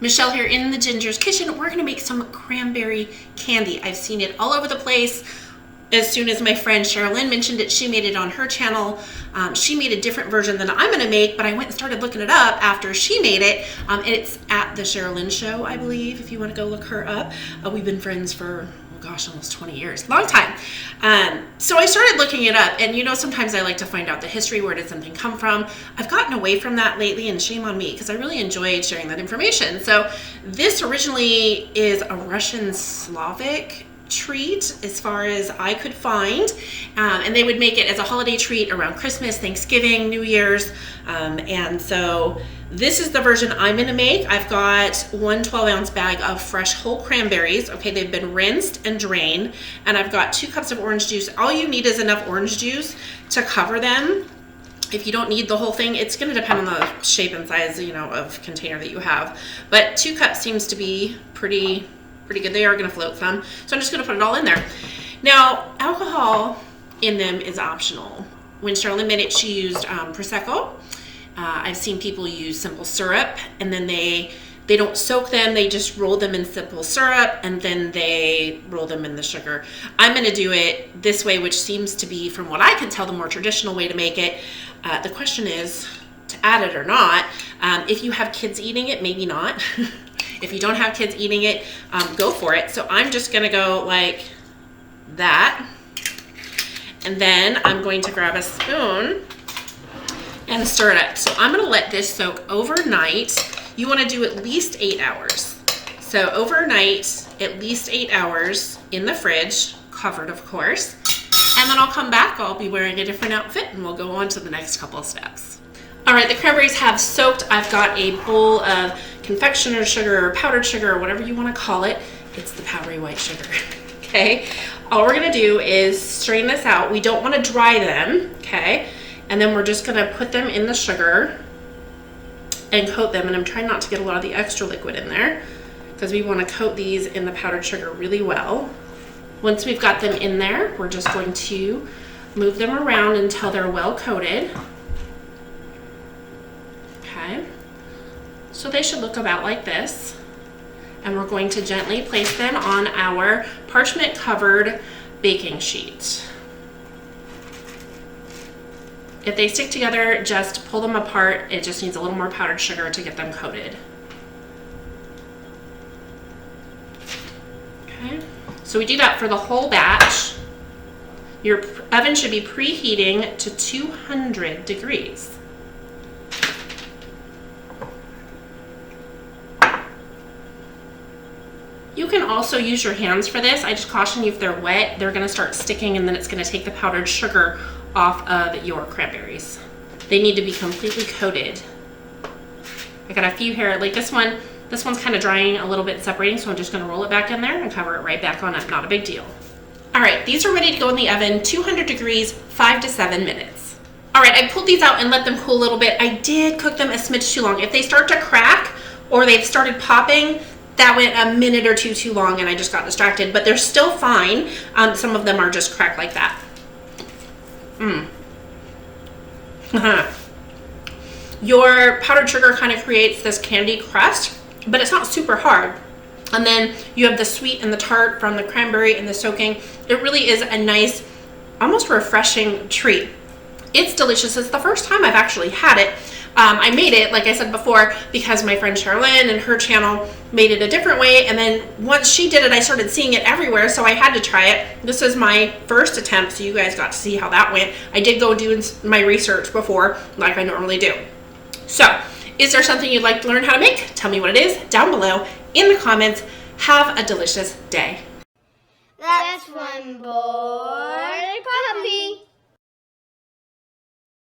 Michelle here in the Ginger's Kitchen. We're gonna make some cranberry candy. I've seen it all over the place. As soon as my friend Sherilyn mentioned it, she made it on her channel. She made a different version than I'm gonna make, but I went and started looking it up after she made it. And it's at the Sherilyn Show, I believe, if you wanna go look her up. We've been friends for, oh gosh, almost 20 years, long time. So I started looking it up, and you know, sometimes I like to find out the history, where did something come from. I've gotten away from that lately, and shame on me, because I really enjoyed sharing that information. So this originally is a Russian Slavic treat as far as I could find, and they would make it as a holiday treat around Christmas, Thanksgiving, New Year's, and so this is the version I'm gonna make. I've got one 12-ounce bag of fresh whole cranberries. Okay, they've been rinsed and drained, and I've got 2 cups of orange juice. All you need is enough orange juice to cover them. If you don't need the whole thing, it's going to depend on the shape and size, you know, of container that you have, but 2 cups seems to be pretty good. They are going to float some, so I'm just going to put it all in there. Now, alcohol in them is optional. When Sherilyn made it, she used Prosecco. I've seen people use simple syrup, and then they don't soak them, they just roll them in simple syrup, and then they roll them in the sugar. I'm going to do it this way, which seems to be, from what I can tell, the more traditional way to make it. The question is to add it or not. If you have kids eating it, maybe not. If you don't have kids eating it, go for it. So I'm just gonna go like that. And then I'm going to grab a spoon and stir it up. So I'm gonna let this soak overnight. You wanna do at least 8 hours. So overnight, at least 8 hours in the fridge, covered of course. And then I'll come back, I'll be wearing a different outfit, and we'll go on to the next couple of steps. All right, the cranberries have soaked. I've got a bowl of confectioners sugar or powdered sugar or whatever you want to call it. It's the powdery white sugar, okay? All we're gonna do is strain this out. We don't want to dry them, okay? And then we're just gonna put them in the sugar and coat them. And I'm trying not to get a lot of the extra liquid in there, because we want to coat these in the powdered sugar really well. Once we've got them in there, we're just going to move them around until they're well coated. Okay, so they should look about like this. And we're going to gently place them on our parchment covered baking sheet. If they stick together, just pull them apart. It just needs a little more powdered sugar to get them coated. Okay, so we do that for the whole batch. Your oven should be preheating to 200 degrees. You can also use your hands for this. I just caution you, if they're wet, they're gonna start sticking, and then it's gonna take the powdered sugar off of your cranberries. They need to be completely coated. I got a few here, like this one's kind of drying a little bit, separating, so I'm just gonna roll it back in there and cover it right back on up, not a big deal. All right, these are ready to go in the oven, 200 degrees, 5 to 7 minutes. All right, I pulled these out and let them cool a little bit. I did cook them a smidge too long. If they start to crack or they've started popping, that went a minute or two too long and I just got distracted, but they're still fine. Some of them are just cracked like that. Your powdered sugar kind of creates this candy crust, but it's not super hard. And then you have the sweet and the tart from the cranberry and the soaking. It really is a nice, almost refreshing treat. It's delicious. It's the first time I've actually had it. I made it, like I said before, because my friend Sherilyn and her channel made it a different way, and then once she did it, I started seeing it everywhere, so I had to try it. This is my first attempt, so you guys got to see how that went. I did go do my research before, like I normally do. So, is there something you'd like to learn how to make? Tell me what it is down below in the comments. Have a delicious day. That's one boy.